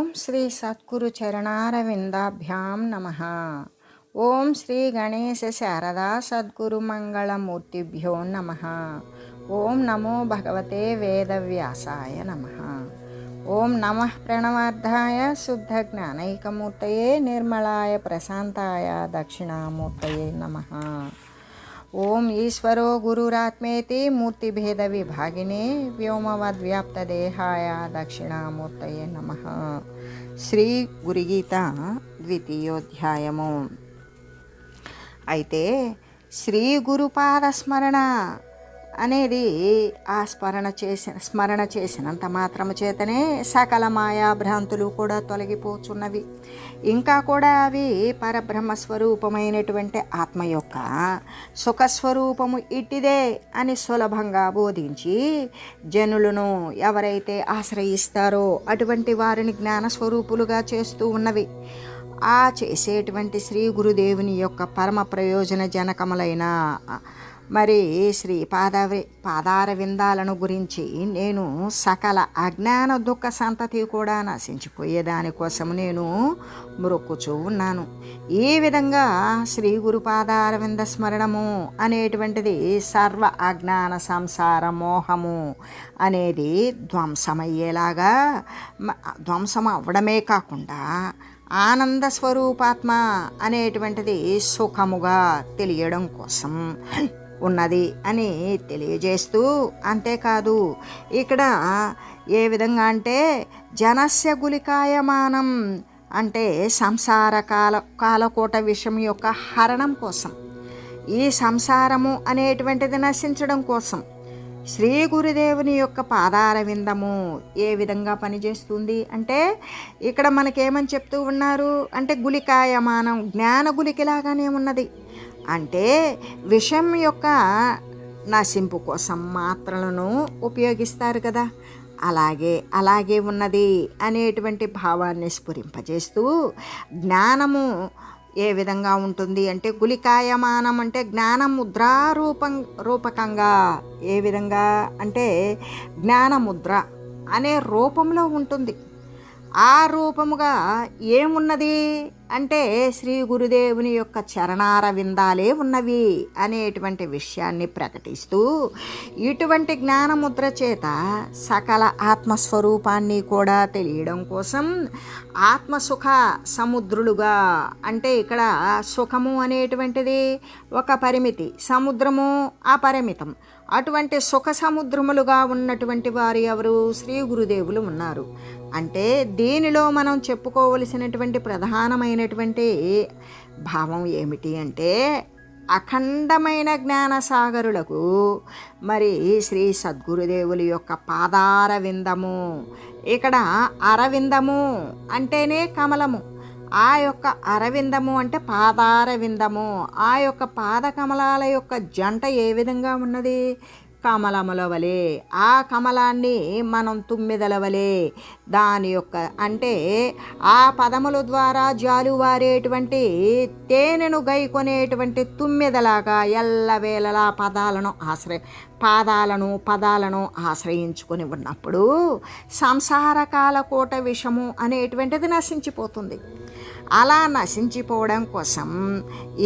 ఓం శ్రీ సద్గురు చరణారవిందాభ్యాం నమః. ఓం శ్రీ గణేశ శారదా సద్గురు మంగళమూర్తిభ్యో నమః. ఓం నమో భగవతే వేదవ్యాసాయ నమః. ఓం నమః ప్రణవార్థాయ శుద్ధ జ్ఞానైకమూర్తయే నిర్మలాయ ప్రశాంతాయ దక్షిణామూర్తయే నమః. ఓం ఈశ్వరో గురురాత్మేతి మూర్తిభేద విభాగినే వ్యోమవద్వ్యాప్తదేహాయ దక్షిణామూర్తయే నమః. శ్రీ గురుగీత ద్వితీయోధ్యాయము. అయితే శ్రీ గురుపాద స్మరణ అనేది ఆ స్మరణ చేసినంత మాత్రము చేతనే సకల మాయా భ్రాంతులు కూడా తొలగిపోచున్నవి. ఇంకా కూడా అవి పరబ్రహ్మ స్వరూపమైనటువంటి ఆత్మ యొక్క సుఖస్వరూపము ఇట్టిదే అని సులభంగా బోధించి జనులను ఎవరైతే ఆశ్రయిస్తారో అటువంటి వారిని జ్ఞానస్వరూపులుగా చేస్తూ ఉన్నవి. ఆ చేసేటువంటి శ్రీ గురుదేవుని యొక్క పరమ ప్రయోజన జనకములైన మరి శ్రీ పాదార విందాలను గురించి నేను సకల అజ్ఞాన దుఃఖ సంతతి కూడా నశించిపోయేదానికోసం నేను మొక్కుచూ ఉన్నాను. ఈ విధంగా శ్రీ గురు పాదార వింద స్మరణము అనేటువంటిది సర్వ అజ్ఞాన సంసార మోహము అనేది ధ్వంసమయ్యేలాగా ధ్వంసం అవ్వడమే కాకుండా ఆనంద స్వరూపాత్మ అనేటువంటిది సుఖముగా తెలియడం కోసం ఉన్నది అని తెలియజేస్తూ, అంతేకాదు ఇక్కడ ఏ విధంగా అంటే జనస్య గులికాయమానం అంటే సంసార కాలకోట విషయం యొక్క హరణం కోసం, ఈ సంసారము అనేటువంటిది నశించడం కోసం శ్రీ గురుదేవుని యొక్క పాదార విందము ఏ విధంగా పనిచేస్తుంది అంటే ఇక్కడ మనకేమని చెప్తూ ఉన్నారు అంటే గులికాయమానం జ్ఞాన గులికలాగానే ఉన్నది. అంటే విషం యొక్క నశింపు కోసం మాత్రలను ఉపయోగిస్తారు కదా, అలాగే ఉన్నది అనేటువంటి భావాన్ని స్ఫురింపజేస్తూ జ్ఞానము ఏ విధంగా ఉంటుంది అంటే గులికాయమానం అంటే జ్ఞానముద్రా రూపకంగా ఏ విధంగా అంటే జ్ఞానముద్ర అనే రూపంలో ఉంటుంది. ఆ రూపముగా ఏమున్నది అంటే శ్రీ గురుదేవుని యొక్క చరణార విందాలే ఉన్నవి అనేటువంటి విషయాన్ని ప్రకటిస్తూ ఇటువంటి జ్ఞానముద్ర చేత సకల ఆత్మస్వరూపాన్ని కూడా తెలియడం కోసం ఆత్మసుఖ సముద్రులుగా అంటే ఇక్కడ సుఖము అనేటువంటిది ఒక పరిమితి, సముద్రము అపరిమితం. అటువంటి సుఖ సముద్రములుగా ఉన్నటువంటి వారు ఎవరు? శ్రీ గురుదేవులు ఉన్నారు. అంటే దీనిలో మనం చెప్పుకోవలసినటువంటి ప్రధానమైనటువంటి భావం ఏమిటి అంటే అఖండమైన జ్ఞానసాగరులకు మరి శ్రీ సద్గురుదేవుల యొక్క పాదార విందము, ఇక్కడ అరవిందము అంటేనే కమలము, ఆ యొక్క అరవిందము అంటే పాదార విందము, ఆ యొక్క పాద కమలాల యొక్క జంట ఏ విధంగా ఉన్నది? కమలముల వలె. ఆ కమలాన్ని మనం తుమ్మెదల వలె దాని యొక్క అంటే ఆ పదముల ద్వారా జాలువారేటువంటి తేనెను గైకొనేటువంటి తుమ్మెదలాగా ఎల్లవేళలా పదాలను ఆశ్రయించుకొని ఉన్నప్పుడు సంసార కాలకోట విషము అనేటువంటిది నశించిపోతుంది. అలా నశించిపోవడం కోసం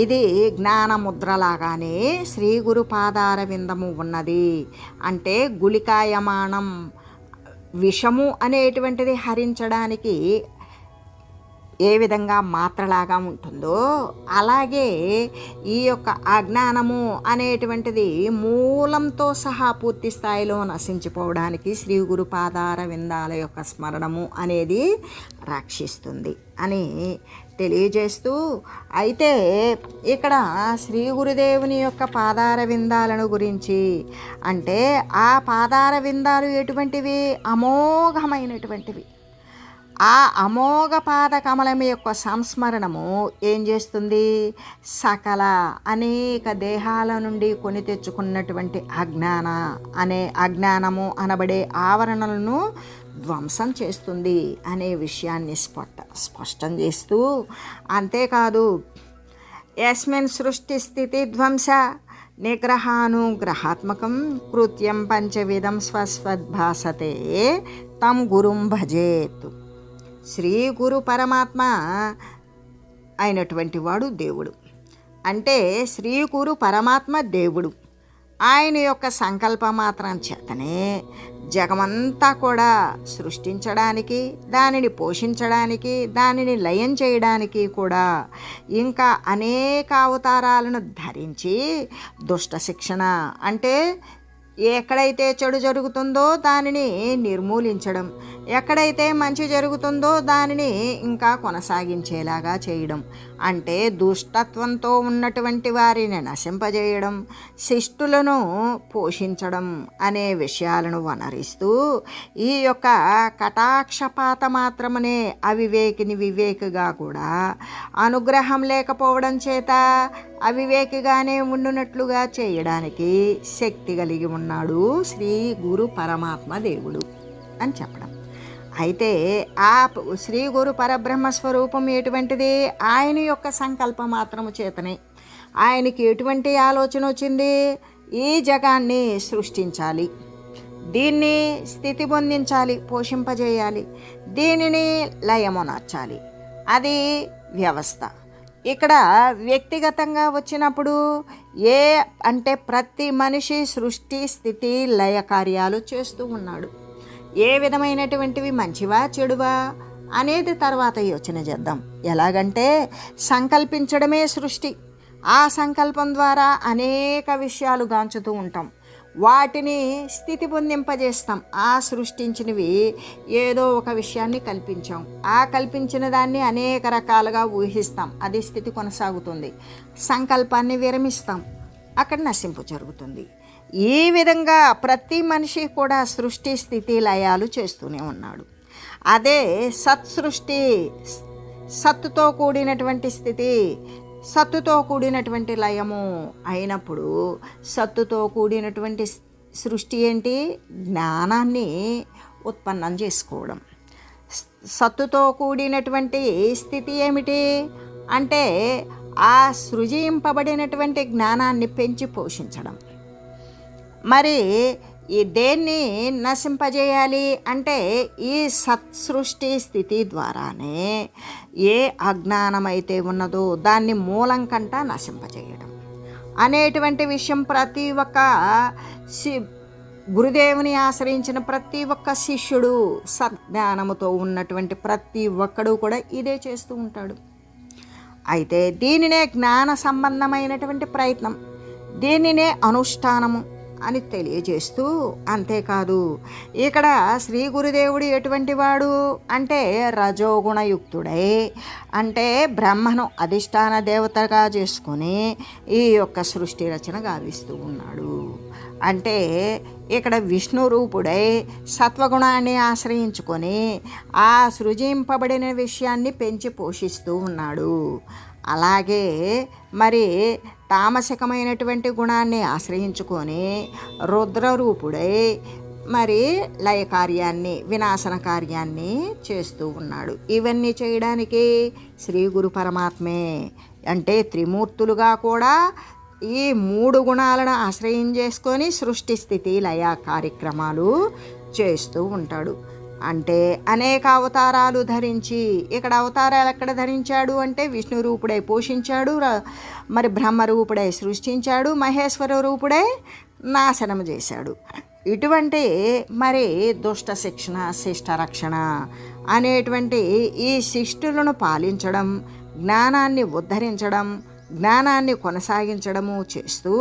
ఇది జ్ఞానముద్రలాగానే శ్రీ గురు పాదార విందము ఉన్నది. అంటే గులికాయమానం విషము అనేటువంటిది హరించడానికి ఏ విధంగా మాత్రలాగా ఉంటుందో అలాగే ఈ యొక్క అజ్ఞానము అనేటువంటిది మూలంతో సహా పూర్తి స్థాయిలో నశించిపోవడానికి శ్రీ గురు పాదార విందాల యొక్క స్మరణము అనేది రక్షిస్తుంది అని తెలియజేస్తూ, అయితే ఇక్కడ శ్రీ గురుదేవుని యొక్క పాదార విందాలను గురించి అంటే ఆ పాదార విందాలు ఎటువంటివి? అమోఘమైనటువంటివి. ఆ అమోఘ పాద కమలం యొక్క సంస్మరణము ఏం చేస్తుంది? సకల అనేక దేహాల నుండి కొని తెచ్చుకున్నటువంటి అజ్ఞానము అనబడే ఆవరణలను ధ్వంసం చేస్తుంది అనే విషయాన్ని స్పష్టం చేస్తూ, అంతేకాదు యస్మిన్ సృష్టి స్థితి ధ్వంస నిగ్రహానుగ్రహాత్మకం కృత్యం పంచవిధం స్వస్వద్భాసతే తం గురుం భజేత్ శ్రీ గురు పరమాత్మ అయినటువంటి వాడు దేవుడు. అంటే శ్రీ గురు పరమాత్మ దేవుడు. ఆయన యొక్క సంకల్పం మాత్రం చేతనే జగమంతా కూడా సృష్టించడానికి, దానిని పోషించడానికి, దానిని లయం చేయడానికి కూడా ఇంకా అనేక అవతారాలను ధరించి దుష్ట శిక్షణ అంటే ఎక్కడైతే చెడు జరుగుతుందో దానిని నిర్మూలించడం, ఎక్కడైతే మంచి జరుగుతుందో దానిని ఇంకా కొనసాగించేలాగా చేయడం, అంటే దుష్టత్వంతో ఉన్నటువంటి వారిని నశింపజేయడం, శిష్టులను పోషించడం అనే విషయాలను వనరిస్తూ ఈ యొక్క కటాక్షపాత మాత్రమనే అవివేకిని వివేకిగా కూడా అనుగ్రహం లేకపోవడం చేత అవివేకిగానే ఉండునట్లుగా చేయడానికి శక్తి కలిగి ఉన్నాడు శ్రీ గురు పరమాత్మ దేవుడు అని చెప్పడం. అయితే ఆ శ్రీ గురు పరబ్రహ్మ స్వరూపం ఎటువంటిది? ఆయన యొక్క సంకల్ప మాత్రము చేతనే ఆయనకి ఎటువంటి ఆలోచన వచ్చింది? ఈ జగాన్ని సృష్టించాలి, దీన్ని స్థితి పొందించాలి, పోషింపజేయాలి, దీనిని లయమునర్చాలి. అది వ్యవస్థ. ఇక్కడ వ్యక్తిగతంగా వచ్చినప్పుడు అంటే ప్రతి మనిషి సృష్టి స్థితి లయ కార్యాలు చేస్తూ ఉన్నాడు. ఏ విధమైనటువంటివి మంచివా చెడువా అనేది తర్వాత యోచన చేద్దాం. ఎలాగంటే సంకల్పించడమే సృష్టి. ఆ సంకల్పం ద్వారా అనేక విషయాలు గాంచుతూ ఉంటాం, వాటిని స్థితి పొందింపజేస్తాం. ఆ సృష్టించినవి ఏదో ఒక విషయాన్ని కల్పించాం, ఆ కల్పించిన దాన్ని అనేక రకాలుగా ఊహిస్తాం, అది స్థితి కొనసాగుతుంది. సంకల్పాన్ని విరమిస్తాం, అక్కడ నశింపు జరుగుతుంది. ఈ విధంగా ప్రతి మనిషి కూడా సృష్టి స్థితి లయాలు చేస్తూనే ఉన్నాడు. అదే సృష్టి, సత్తుతో కూడినటువంటి స్థితి, సత్తుతో కూడినటువంటి లయము అయినప్పుడు సత్తుతో కూడినటువంటి సృష్టి ఏంటి? జ్ఞానాన్ని ఉత్పన్నం చేసుకోవడం. సత్తుతో కూడినటువంటి స్థితి ఏమిటి అంటే ఆ సృజింపబడినటువంటి జ్ఞానాన్ని పెంచి పోషించడం. మరి ఈ దేన్ని నశింపజేయాలి అంటే ఈ సత్సృష్టి స్థితి ద్వారానే ఏ అజ్ఞానమైతే ఉన్నదో దాన్ని మూలం కంట నశింపజేయడం అనేటువంటి విషయం ప్రతి ఒక్క గురుదేవుని ఆశ్రయించిన ప్రతి ఒక్క శిష్యుడు, సజ్ఞానముతో ఉన్నటువంటి ప్రతి ఒక్కడు కూడా ఇదే చేస్తూ ఉంటాడు. అయితే దీనినే జ్ఞాన సంబంధమైనటువంటి ప్రయత్నం, దీనినే అనుష్ఠానము అని తెలియజేస్తూ, అంతేకాదు ఇక్కడ శ్రీ గురుదేవుడు ఎటువంటి వాడు అంటే రజోగుణయుక్తుడై, అంటే బ్రహ్మను అధిష్టాన దేవతగా చేసుకొని ఈ యొక్క సృష్టి రచన గావిస్తూ ఉన్నాడు. అంటే ఇక్కడ విష్ణు రూపుడై సత్వగుణాన్ని ఆశ్రయించుకొని ఆ సృజింపబడిన విషయాన్ని పెంచి పోషిస్తూ ఉన్నాడు. అలాగే మరి తామసికమైనటువంటి గుణాన్ని ఆశ్రయించుకొని రుద్రరూపుడై మరి లయ కార్యాన్ని, వినాశన కార్యాన్ని చేస్తూ ఉన్నాడు. ఇవన్నీ చేయడానికి శ్రీ గురు పరమాత్మే, అంటే త్రిమూర్తులుగా కూడా ఈ మూడు గుణాలను ఆశ్రయం చేసుకొని సృష్టి స్థితి లయ కార్యక్రమాలు చేస్తూ ఉంటాడు. అంటే అనేక అవతారాలు ధరించి, ఇక్కడ అవతారాలు ఎక్కడ ధరించాడు అంటే విష్ణు రూపుడై పోషించాడు, మరి బ్రహ్మరూపుడై సృష్టించాడు, మహేశ్వర రూపుడై నాశనం చేశాడు. ఇటువంటి మరి దుష్ట శిక్షణ, శిష్ట రక్షణ అనేటువంటి ఈ శిష్టులను పాలించడం, జ్ఞానాన్ని ఉద్ధరించడం, జ్ఞానాన్ని కొనసాగించడము చేస్తూ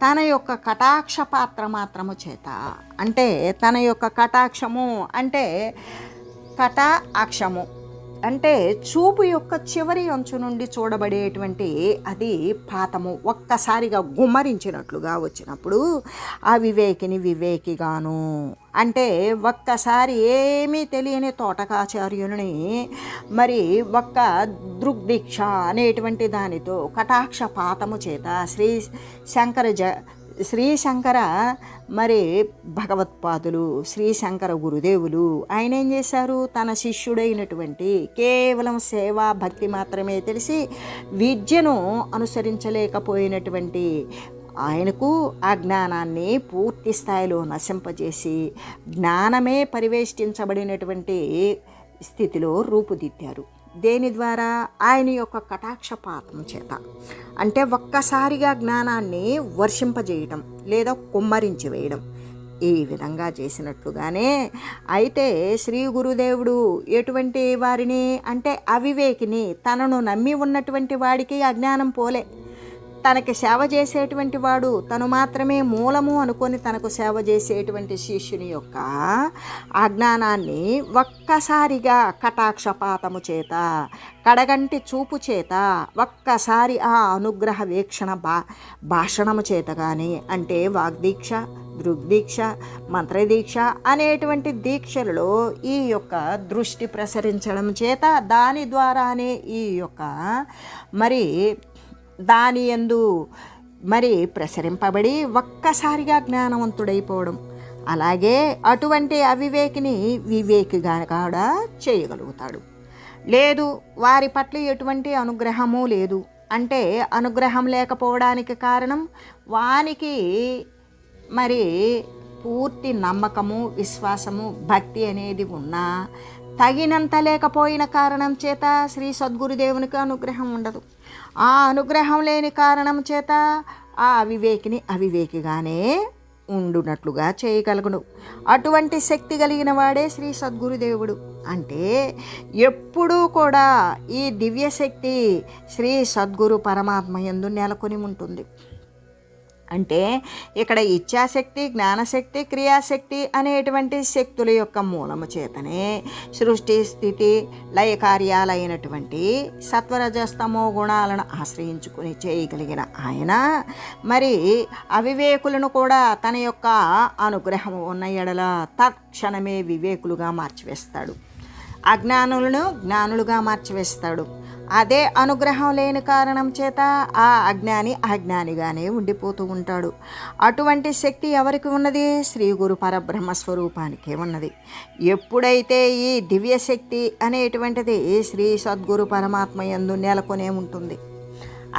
తన యొక్క కటాక్ష పాత్ర మాత్రము చేత, అంటే తన యొక్క కటాక్షము అంటే కటాక్షము అంటే చూపు యొక్క చివరి అంచు నుండి చూడబడేటువంటి అది పాతము ఒక్కసారిగా గుమ్మరించినట్లుగా వచ్చినప్పుడు అవివేకిని వివేకిగాను, అంటే ఒక్కసారి ఏమీ తెలియని తోటకాచార్యుని మరి ఒక్క దృగ్దీక్ష అనేటువంటి దానితో కటాక్ష పాతము చేత శ్రీశంకర మరి భగవత్పాదులు, శ్రీశంకర గురుదేవులు ఆయన ఏం చేశారు? తన శిష్యుడైనటువంటి కేవలం సేవా భక్తి మాత్రమే తెలిసి విద్యను అనుసరించలేకపోయినటువంటి ఆయనకు ఆ జ్ఞానాన్ని పూర్తి స్థాయిలో నశింపజేసి జ్ఞానమే పరివేష్టించబడినటువంటి స్థితిలో రూపుదిద్దారు. దేని ద్వారా? ఆయన యొక్క కటాక్షపాతం చేత. అంటే ఒక్కసారిగా జ్ఞానాన్ని వర్షింపజేయటం లేదా కుమ్మరించి వేయడం, ఈ విధంగా చేసినట్లుగానే అయితే శ్రీ గురుదేవుడు ఎటువంటి వారిని అంటే అవివేకిని, తనను నమ్మి ఉన్నటువంటి వాడికి అజ్ఞానం పోలే. తనకి సేవ చేసేటువంటి వాడు తను మాత్రమే మూలము అనుకొని తనకు సేవ చేసేటువంటి శిష్యుని యొక్క అజ్ఞానాన్ని ఒక్కసారిగా కటాక్షపాతము చేత, కడగంటి చూపు చేత, ఒక్కసారి ఆ అనుగ్రహ వీక్షణ భాషణము చేత కానీ, అంటే వాగ్దీక్ష, దృగ్దీక్ష, మంత్రదీక్ష అనేటువంటి దీక్షలలో ఈ యొక్క దృష్టి ప్రసరించడం చేత దాని ద్వారానే ఈ యొక్క మరి దాని యందు మరి ప్రసరింపబడి ఒక్కసారిగా జ్ఞానవంతుడైపోవడం. అలాగే అటువంటి అవివేకిని వివేకిగా కూడా చేయగలుగుతాడు. లేదు, వారి పట్ల ఎటువంటి అనుగ్రహము లేదు అంటే అనుగ్రహం లేకపోవడానికి కారణం వానికి మరి పూర్తి నమ్మకము, విశ్వాసము, భక్తి అనేది ఉన్నా తగినంత లేకపోయిన కారణం చేత శ్రీ సద్గురుదేవునికి అనుగ్రహం ఉండదు. ఆ అనుగ్రహం లేని కారణం చేత ఆ అవివేకిని అవివేకిగానే ఉండునట్లుగా చేయగలుగును. అటువంటి శక్తి కలిగిన వాడే శ్రీ సద్గురుదేవుడు. అంటే ఎప్పుడూ కూడా ఈ దివ్యశక్తి శ్రీ సద్గురు పరమాత్మ యందు నెలకొని ఉంటుంది. అంటే ఇక్కడ ఇచ్ఛాశక్తి, జ్ఞానశక్తి, క్రియాశక్తి అనేటువంటి శక్తుల యొక్క మూలము చేతనే సృష్టి, స్థితి, లయ కార్యాలైనటువంటి సత్వరజస్తమో గుణాలను ఆశ్రయించుకుని చేయగలిగిన ఆయన మరి అవివేకులను కూడా తన యొక్క అనుగ్రహం ఉన్న ఎడల తక్షణమే వివేకులుగా మార్చివేస్తాడు. అజ్ఞానులను జ్ఞానులుగా మార్చివేస్తాడు. అదే అనుగ్రహం లేని కారణం చేత ఆ అజ్ఞాని అజ్ఞానిగానే ఉండిపోతూ ఉంటాడు. అటువంటి శక్తి ఎవరికి ఉన్నది? శ్రీ గురు పరబ్రహ్మ స్వరూపానికే ఉన్నది. ఎప్పుడైతే ఈ దివ్యశక్తి అనేటువంటిది శ్రీ సద్గురు పరమాత్మ యందు నెలకొనే ఉంటుంది.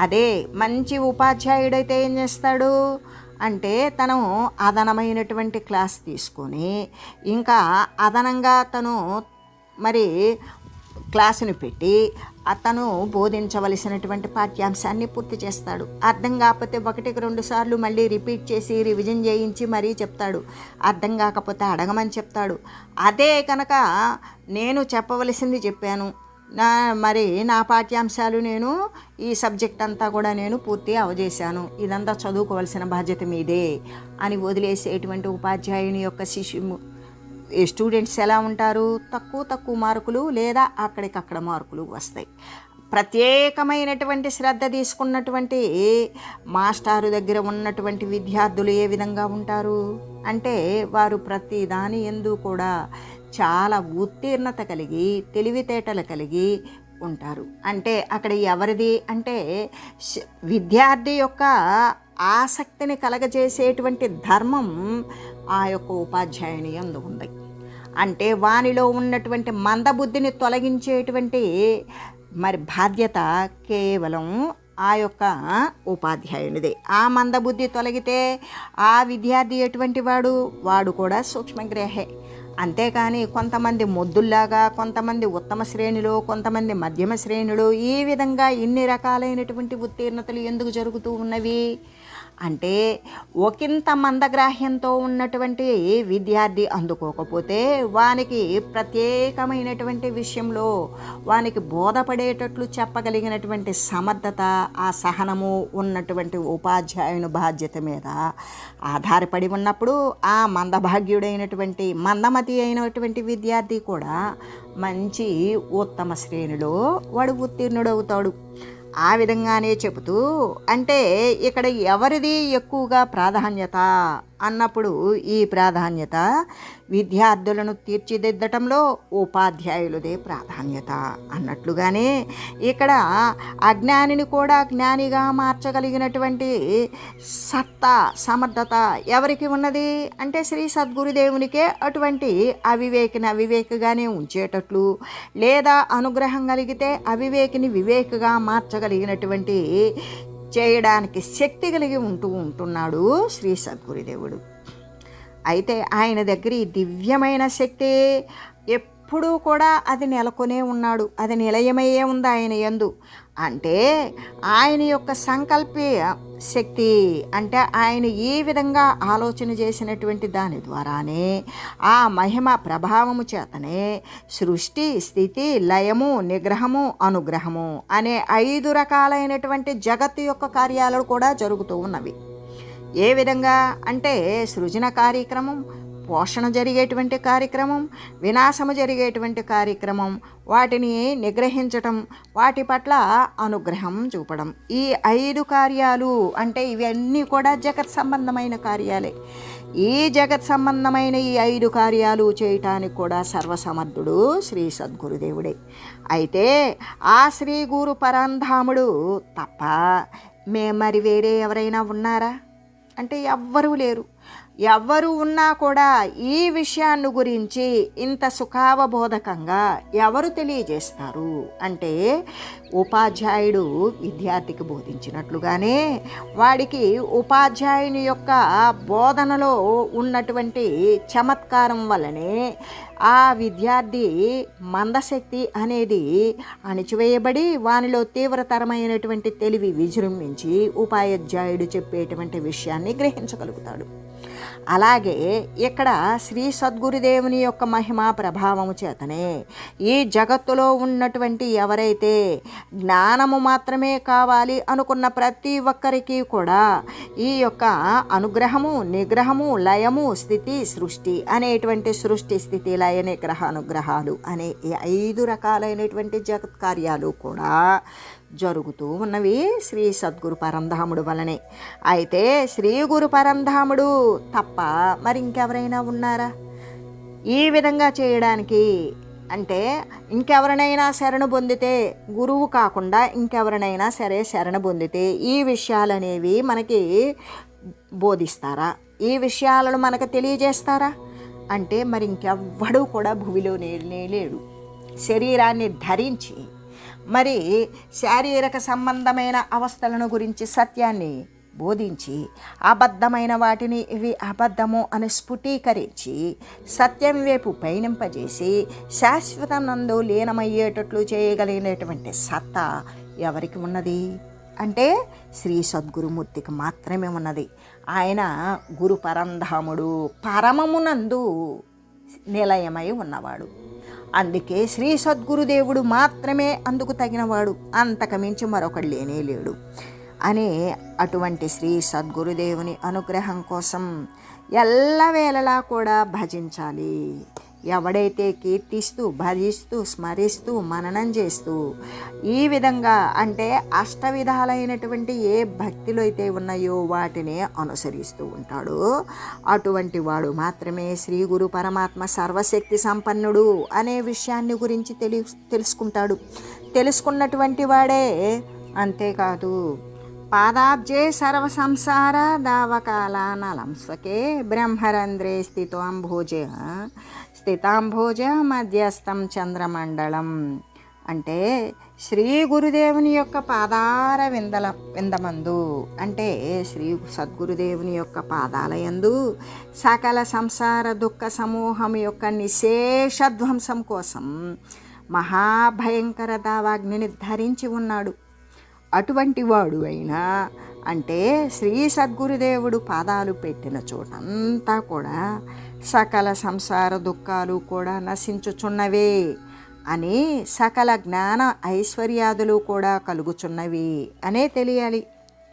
అదే మంచి ఉపాధ్యాయుడైతే ఏం చేస్తాడు అంటే తను అదనమైనటువంటి క్లాస్ తీసుకొని ఇంకా అదనంగా తను మరి క్లాసుని పెట్టి అతను బోధించవలసినటువంటి పాఠ్యాంశాన్ని పూర్తి చేస్తాడు. అర్థం కాకపోతే 1-2 సార్లు మళ్ళీ రిపీట్ చేసి రివిజన్ చేయించి మరీ చెప్తాడు. అర్థం కాకపోతే అడగమని చెప్తాడు. అదే కనుక నేను చెప్పవలసింది చెప్పాను, నా పాఠ్యాంశాలు నేను ఈ సబ్జెక్ట్ అంతా కూడా నేను పూర్తి అవజేశాను, ఇదంతా చదువుకోవాల్సిన బాధ్యత మీదే అని వదిలేసేటువంటి ఉపాధ్యాయుని యొక్క స్టూడెంట్స్ ఎలా ఉంటారు? తక్కువ మార్కులు లేదా అక్కడికక్కడ మార్కులు వస్తాయి. ప్రత్యేకమైనటువంటి శ్రద్ధ తీసుకున్నటువంటి మాస్టారు దగ్గర ఉన్నటువంటి విద్యార్థులు ఏ విధంగా ఉంటారు అంటే వారు ప్రతి దాని యందు కూడా చాలా ఉత్తీర్ణత కలిగి, తెలివితేటలు కలిగి ఉంటారు. అంటే అక్కడ ఎవరిది అంటే విద్యార్థి యొక్క ఆసక్తిని కలగజేసేటువంటి ధర్మం ఆ యొక్క ఉపాధ్యాయుని యందు ఉంది. అంటే వానిలో ఉన్నటువంటి మందబుద్ధిని తొలగించేటువంటి మరి బాధ్యత కేవలం ఆ యొక్క ఉపాధ్యాయునిదే. ఆ మందబుద్ధి తొలగితే ఆ విద్యార్థి ఎటువంటి వాడు కూడా సూక్ష్మగ్రహే. అంతేకాని కొంతమంది మొద్దుల్లాగా, కొంతమంది ఉత్తమ శ్రేణిలో, కొంతమంది మధ్యమ శ్రేణిలో, ఈ విధంగా ఇన్ని రకాలైనటువంటి ఉత్తీర్ణతలు ఎందుకు జరుగుతూ ఉన్నవి అంటే ఒకంత మందగ్రాహ్యంతో ఉన్నటువంటి విద్యార్థి అందుకోకపోతే వానికి ప్రత్యేకమైనటువంటి విషయంలో వానికి బోధపడేటట్లు చెప్పగలిగినటువంటి సమర్థత, ఆ సహనము ఉన్నటువంటి ఉపాధ్యాయుని బాధ్యత మీద ఆధారపడి ఉన్నప్పుడు ఆ మందభాగ్యుడైనటువంటి మందమతి అయినటువంటి విద్యార్థి కూడా మంచి ఉత్తమ శ్రేణిలో వాడు ఉత్తీర్ణుడవుతాడు. ఆ విధంగానే చెబుతూ అంటే ఇక్కడ ఎవరిది ఎక్కువగా ప్రాధాన్యత అన్నప్పుడు ఈ ప్రాధాన్యత విద్యార్థులను తీర్చిదిద్దటంలో ఉపాధ్యాయులదే ప్రాధాన్యత అన్నట్లుగానే ఇక్కడ అజ్ఞానిని కూడా జ్ఞానిగా మార్చగలిగినటువంటి సత్తా, సమర్థత ఎవరికి ఉన్నది అంటే శ్రీ సద్గురుదేవునికే అటువంటి అవివేకిని అవివేకగానే ఉంచేటట్లు లేదా అనుగ్రహం కలిగితే అవివేకిని వివేకగా మార్చగలిగినటువంటి చేయడానికి శక్తి కలిగి ఉంటున్నాడు శ్రీ సద్గురుదేవుడు. అయితే ఆయన దగ్గర ఈ దివ్యమైన శక్తి ఎప్పుడూ కూడా అది నెలకొనే ఉన్నాడు, అది నిలయమయ్యే ఉంది ఆయన యందు. అంటే ఆయన యొక్క సంకల్పీయ శక్తి, అంటే ఆయన ఈ విధంగా ఆలోచన చేసినటువంటి దాని ద్వారానే ఆ మహిమ ప్రభావము చేతనే సృష్టి, స్థితి, లయము, నిగ్రహము, అనుగ్రహము అనే 5 రకాలైనటువంటి జగత్తు యొక్క కార్యాలు కూడా జరుగుతూ ఉన్నవి. ఏ విధంగా అంటే సృజన కార్యక్రమం, పోషణ జరిగేటువంటి కార్యక్రమం, వినాశము జరిగేటువంటి కార్యక్రమం, వాటిని నిగ్రహించటం, వాటి పట్ల అనుగ్రహం చూపడం. ఈ 5 కార్యాలు అంటే ఇవన్నీ కూడా జగత్ సంబంధమైన కార్యాలే. ఈ జగత్ సంబంధమైన ఈ 5 కార్యాలు చేయటానికి కూడా సర్వసమర్థుడు శ్రీ సద్గురుదేవుడే. అయితే ఆ శ్రీ గురు పరంధాముడు తప్ప మరి వేరే ఎవరైనా ఉన్నారా అంటే ఎవ్వరూ లేరు. ఎవ్వరు ఉన్నా కూడా ఈ విషయాన్ని గురించి ఇంత సుఖావబోధకంగా ఎవరు తెలియజేస్తారు అంటే ఉపాధ్యాయుడు విద్యార్థికి బోధించినట్లుగానే వాడికి ఉపాధ్యాయుని యొక్క బోధనలో ఉన్నటువంటి చమత్కారం వల్లనే ఆ విద్యార్థి మందశక్తి అనేది అణిచివేయబడి వానిలో తీవ్రతరమైనటువంటి తెలివి విజృంభించి ఉపాధ్యాయుడు చెప్పేటువంటి విషయాన్ని గ్రహించగలుగుతాడు. అలాగే ఇక్కడ శ్రీ సద్గురుదేవుని యొక్క మహిమా ప్రభావము చేతనే ఈ జగత్తులో ఉన్నటువంటి ఎవరైతే జ్ఞానము మాత్రమే కావాలి అనుకున్న ప్రతి ఒక్కరికి కూడా ఈ యొక్క అనుగ్రహము, నిగ్రహము, లయము, స్థితి, సృష్టి అనేటువంటి సృష్టి, స్థితి, లయ, నిగ్రహ, అనుగ్రహాలు అనే 5 రకాలైనటువంటి జగత్ కార్యాలు కూడా జరుగుతూ ఉన్నవి శ్రీ సద్గురు పరంధాముడు వలనే. అయితే శ్రీ గురు పరంధాముడు తప్ప మరి ఇంకెవరైనా ఉన్నారా ఈ విధంగా చేయడానికి? అంటే ఇంకెవరినైనా శరణు పొందితే, గురువు కాకుండా ఇంకెవరినైనా సరే శరణు పొందితే ఈ విషయాలనేవి మనకి బోధిస్తారా? ఈ విషయాలను మనకు తెలియజేస్తారా అంటే మరి ఇంకెవ్వడూ కూడా భూమిలో లేడు. శరీరాన్ని ధరించి మరి శారీరక సంబంధమైన అవస్థలను గురించి సత్యాన్ని బోధించి అబద్ధమైన వాటిని ఇవి అబద్ధము అని స్ఫుటీకరించి సత్యం వైపు పయనింపజేసి శాశ్వతనందు లీనమయ్యేటట్లు చేయగలిగినటువంటి సత్తా ఎవరికి ఉన్నది అంటే శ్రీ సద్గురుమూర్తికి మాత్రమే ఉన్నది. ఆయన గురు పరంధాముడు, పరమమునందు నిలయమై ఉన్నవాడు. అందుకే శ్రీ సద్గురుదేవుడు మాత్రమే అందుకు తగినవాడు, అంతకమించి మరొకడు లేనే లేడు అని అటువంటి శ్రీ సద్గురుదేవుని అనుగ్రహం కోసం ఎల్లవేళలా కూడా భజించాలి. ఎవడైతే కీర్తిస్తూ, భజిస్తూ, స్మరిస్తూ, మననం చేస్తూ ఈ విధంగా అంటే అష్టవిధాలైనటువంటి ఏ భక్తులు అయితే ఉన్నాయో వాటిని అనుసరిస్తూ ఉంటాడో అటువంటి వాడు మాత్రమే శ్రీ గురు పరమాత్మ సర్వశక్తి సంపన్నుడు అనే విషయాన్ని గురించి తెలుసుకుంటాడు. తెలుసుకున్నటువంటి వాడే అంతేకాదు పాదాబ్జే సర్వ సంసార దావకాల నలం స్వకే బ్రహ్మరంధ్రే స్థితాంభోజ మధ్యస్థం చంద్రమండలం అంటే శ్రీ గురుదేవుని యొక్క పాదార విందమందు అంటే శ్రీ సద్గురుదేవుని యొక్క పాదాలయందు సకల సంసార దుఃఖ సమూహం యొక్క నిశేష ధ్వంసం కోసం మహాభయంకర దావాగ్నిని ధరించి ఉన్నాడు. అటువంటి వాడు అయినా అంటే శ్రీ సద్గురుదేవుడు పాదాలు పెట్టిన చోటంతా కూడా సకల సంసార దుఃఖాలు కూడా నశించుచున్నవే అని, సకల జ్ఞాన ఐశ్వర్యాదులు కూడా కలుగుచున్నవి అనే తెలియాలి.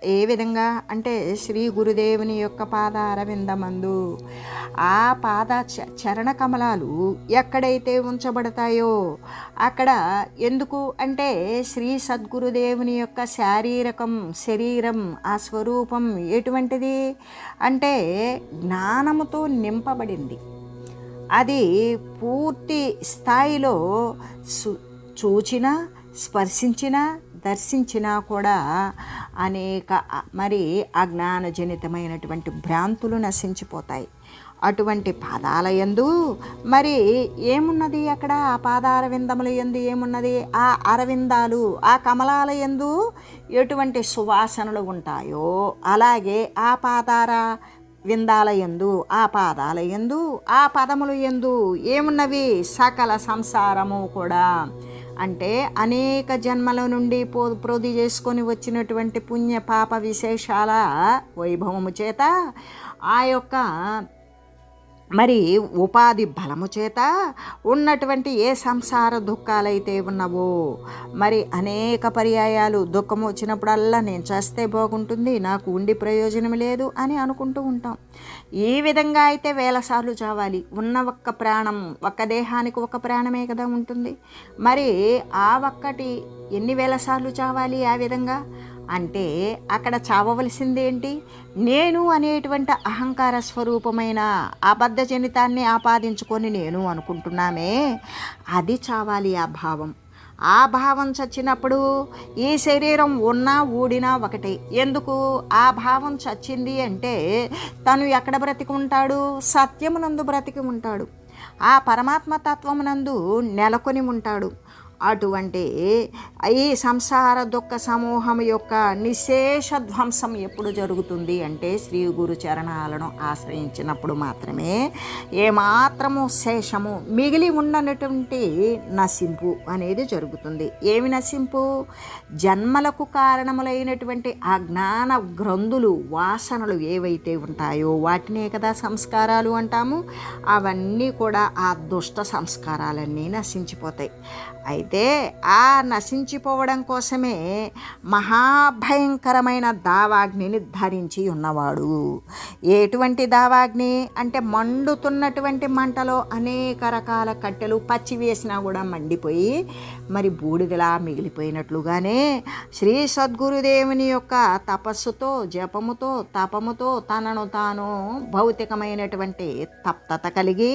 ఏ విధంగా అంటే శ్రీ గురుదేవుని యొక్క పాద అరవిందమందు ఆ పాద చరణ కమలాలు ఎక్కడైతే ఉంచబడతాయో అక్కడ ఎందుకు అంటే శ్రీ సద్గురుదేవుని యొక్క శరీరం ఆ స్వరూపం ఎటువంటిది అంటే జ్ఞానముతో నింపబడింది. అది పూర్తి స్థాయిలో చూచిన, స్పర్శించిన, దర్శించినా కూడా అనేక మరి అజ్ఞానజనితమైనటువంటి భ్రాంతులు నశించిపోతాయి. అటువంటి పాదాల యందు మరి ఏమున్నది? అక్కడ ఆ పాదార విందముల యందు ఏమున్నది? ఆ అరవిందాలు, ఆ కమలాల యందు ఎటువంటి సువాసనలు ఉంటాయో అలాగే ఆ పాదార విందాల యందు, ఆ పాదాల యందు, ఆ పదములు యందు ఏమున్నవి? సకల సంసారము కూడా. అంటే అనేక జన్మల నుండి ప్రోధి చేసుకొని వచ్చినటువంటి పుణ్య పాప విశేషాల వైభవము చేత ఆ యొక్క మరి ఉపాధి బలము చేత ఉన్నటువంటి ఏ సంసార దుఃఖాలైతే ఉన్నవో, మరి అనేక పర్యాయాలు దుఃఖం వచ్చినప్పుడల్లా నేను చేస్తే బాగుంటుంది, నాకు ఉండి ప్రయోజనం లేదు అని అనుకుంటూ ఉంటాం. ఈ విధంగా అయితే వేలసార్లు చావాలి. ఉన్న ఒక్క ప్రాణం, ఒక్క దేహానికి ఒక ప్రాణమే కదా ఉంటుంది. మరి ఆ ఒక్కటి ఎన్ని వేలసార్లు చావాలి ఆ విధంగా? అంటే అక్కడ చావవలసిందేంటి? నేను అనేటువంటి అహంకార స్వరూపమైన అబద్ధ జనితాన్ని ఆపాదించుకొని నేను అనుకుంటున్నామే, అది చావాలి. ఆ భావం చచ్చినప్పుడు ఈ శరీరం ఉన్నా ఊడినా ఒకటే. ఎందుకు? ఆ భావం చచ్చింది అంటే తను ఎక్కడ బ్రతికి ఉంటాడు? సత్యమునందు బ్రతికి ఉంటాడు, ఆ పరమాత్మ తత్వమునందు నెలకొని ఉంటాడు. అటువంటి ఈ సంసార దుఃఖ సమూహం యొక్క నిశేష ధ్వంసం ఎప్పుడు జరుగుతుంది అంటే శ్రీ గురు చరణాలను ఆశ్రయించినప్పుడు మాత్రమే ఏమాత్రము శేషము మిగిలి ఉన్నటువంటి నశింపు అనేది జరుగుతుంది. ఏమి నశింపు? జన్మలకు కారణములైనటువంటి ఆ జ్ఞాన గ్రంథులు, వాసనలు ఏవైతే ఉంటాయో వాటినే కదా సంస్కారాలు అంటాము. అవన్నీ కూడా ఆ దుష్ట సంస్కారాలన్నీ నశించిపోతాయి. అయితే ఆ నశించిపోవడం కోసమే మహాభయంకరమైన దావాగ్నిని ధరించి ఉన్నవాడు. ఎటువంటి దావాగ్ని అంటే మండుతున్నటువంటి మంటలో అనేక రకాల కట్టెలు పచ్చి వేసినా కూడా మండిపోయి మరి బూడిదలా మిగిలిపోయినట్లుగానే శ్రీ సద్గురుదేవుని యొక్క తపస్సుతో, జపముతో, తపముతో తనను తాను భౌతికమైనటువంటి తప్తత కలిగి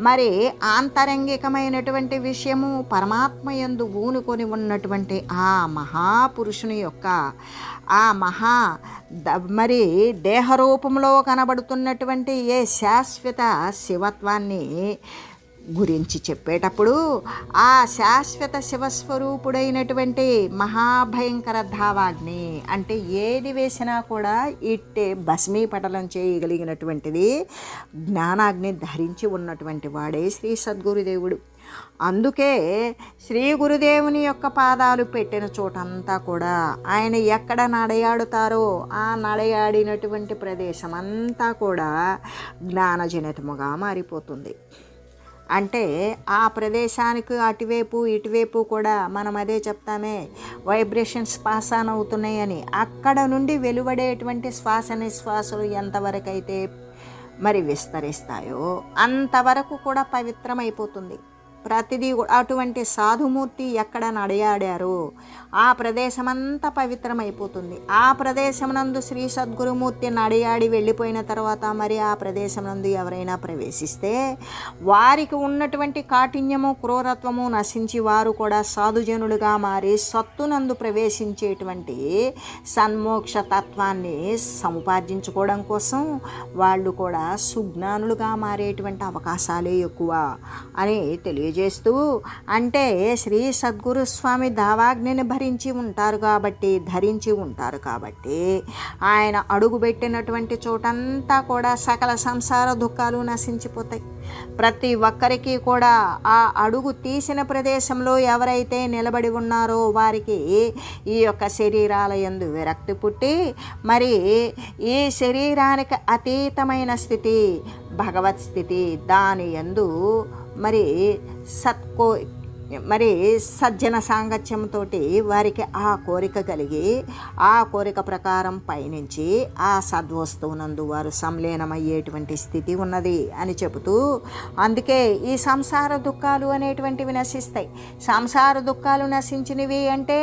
మరి ఆంతరంగికమైనటువంటి విషయము పరమాత్మయందు ఊనుకొని ఉన్నటువంటి ఆ మహాపురుషుని యొక్క ఆ మరి దేహరూపంలో కనబడుతున్నటువంటి ఏ శాశ్వత శివత్వాన్ని గురించి చెప్పేటప్పుడు ఆ శాశ్వత శివస్వరూపుడైనటువంటి మహాభయంకర ధావాగ్ని అంటే ఏది వేసినా కూడా ఇట్టే భస్మీపటలం చేయగలిగినటువంటిది జ్ఞానాగ్ని ధరించి ఉన్నటువంటి వాడే శ్రీ సద్గురుదేవుడు. అందుకే శ్రీ గురుదేవుని యొక్క పాదాలు పెట్టిన చోటంతా కూడా ఆయన ఎక్కడ నడయాడుతారో ఆ నడయాడినటువంటి ప్రదేశం అంతా కూడా జ్ఞానజనితముగా మారిపోతుంది. అంటే ఆ ప్రదేశానికి అటువైపు ఇటువైపు కూడా మనం అదే చెప్తామే, వైబ్రేషన్స్ పాస్ ఆన్ అవుతున్నాయని. అక్కడ నుండి వెలువడేటువంటి శ్వాస నిశ్వాసలు ఎంతవరకు అయితే మరి విస్తరిస్తాయో అంతవరకు కూడా పవిత్రమైపోతుంది ప్రతిదీ. అటువంటి సాధుమూర్తి ఎక్కడ నడయాడారో ఆ ప్రదేశమంతా పవిత్రమైపోతుంది. ఆ ప్రదేశమునందు శ్రీ సద్గురుమూర్తి నడయాడి వెళ్ళిపోయిన తర్వాత మరి ఆ ప్రదేశమునందు ఎవరైనా ప్రవేశిస్తే వారికి ఉన్నటువంటి కాఠిన్యము, క్రూరత్వము నశించి వారు కూడా సాధుజనులుగా మారి సత్తునందు ప్రవేశించేటువంటి సన్మోక్ష తత్వాన్ని సముపార్జించుకోవడం కోసం వాళ్ళు కూడా సుజ్ఞానులుగా మారేటువంటి అవకాశాలే ఎక్కువ అని తెలియజేస్తూ, అంటే శ్రీ సద్గురు స్వామి దావాగ్నిని ధరించి ఉంటారు కాబట్టి ఆయన అడుగుపెట్టినటువంటి చోటంతా కూడా సకల సంసార దుఃఖాలు నశించిపోతాయి. ప్రతి ఒక్కరికి కూడా ఆ అడుగు తీసిన ప్రదేశంలో ఎవరైతే నిలబడి ఉన్నారో వారికి ఈ యొక్క శరీరాల యందు విరక్తి పుట్టి మరి ఈ శరీరానికి అతీతమైన స్థితి, భగవత్ స్థితి, దాని యందు మరి సజ్జన సాంగత్యంతో వారికి ఆ కోరిక కలిగి ఆ కోరిక ప్రకారం పయనించి ఆ సద్వస్తువునందు వారు సంలీనమయ్యేటువంటి స్థితి ఉన్నది అని చెబుతూ, అందుకే ఈ సంసార దుఃఖాలు అనేటువంటివి నశిస్తాయి. సంసార దుఃఖాలు నశించినవి అంటే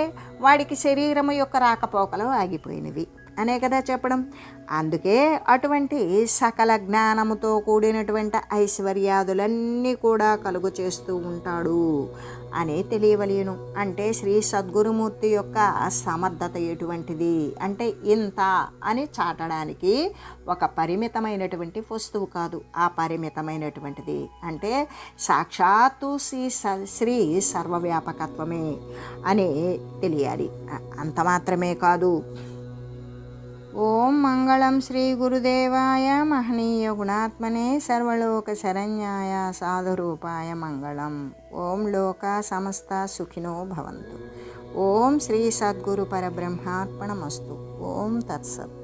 వాడికి శరీరము యొక్క రాకపోకలు ఆగిపోయినవి అనే కదా చెప్పడం. అందుకే అటువంటి సకల జ్ఞానముతో కూడినటువంటి ఐశ్వర్యాదులన్నీ కూడా కలుగు చేస్తూ ఉంటాడు అని తెలియవలేను. అంటే శ్రీ సద్గురుమూర్తి యొక్క సమర్థత ఎటువంటిది అంటే ఇంత అని చాటడానికి ఒక పరిమితమైనటువంటి వస్తువు కాదు, ఆ పరిమితమైనటువంటిది అంటే సాక్షాత్తు శ్రీ సర్వవ్యాపకత్వమే అని తెలియాలి. అంత మాత్రమే కాదు, ఓం మంగళం శ్రీ గురుదేవాయ మహనీయ గుణాత్మనే సర్వలోక శరణ్యాయ సాధురూపాయ మంగళం. ఓం లోక సమస్త సుఖినో భవంతు. ఓం శ్రీ సద్గురు పరబ్రహ్మార్పణమస్తు. ఓం తత్సత్.